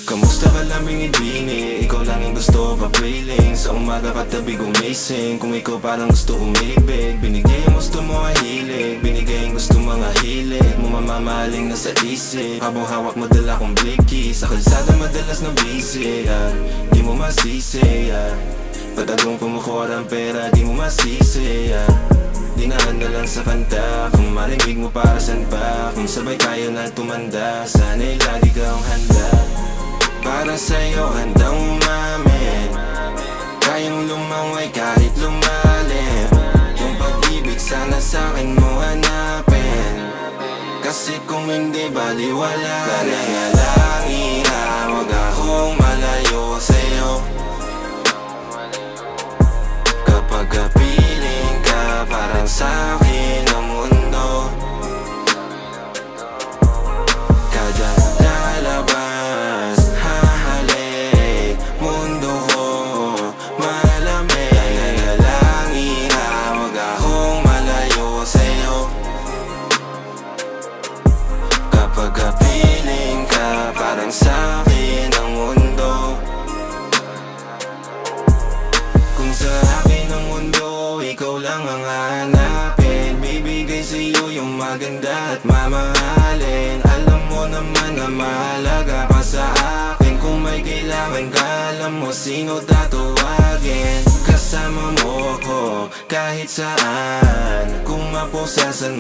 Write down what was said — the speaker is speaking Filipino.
Kamusta ka laming ibini? Ikaw lang ang gusto papiling. Sa umaga katabi gumising. Kung ikaw parang gusto umibig, binigay ang gusto mo ay hilig. Binigay ang gusto mga hilig mo, mamamaling na sa isip. Habang hawak mo dala kong blicky. Sa kalsada madalas na busy, di mo masisi, patagong kumukuha ng pera, di mo masisi, dinaan na lang sa kanta. Kung marinig mo para san pa, kung sabay tayo na tumanda, sana'y lagi kang handa. Para sa'yo handang umamin, kayang lumaway kahit lumalim. Yung pag-ibig sana sa'kin mo hanapin, kasi kung hindi baliwala rin. Nananalangin na wag akong malayo sa'yo. Kapag kapiling ka, parang sa'kin ang mundo. Kada lalabas, hahalik, mundo ko malamig. Nananalangin na wag akong malayo sa'yo. Kapag kapiling ka, parang sa'kin ang mundo. Kung sa akin ang mundo, ikaw lang ang hahanapin. Bibigay sa'yo yung maganda at mamahalin. Alam mo naman na mahalaga ka sa akin. Kung may kailangan ka, alam mo sino tatawagin. Kasama mo ako kahit saan, kung mapusasan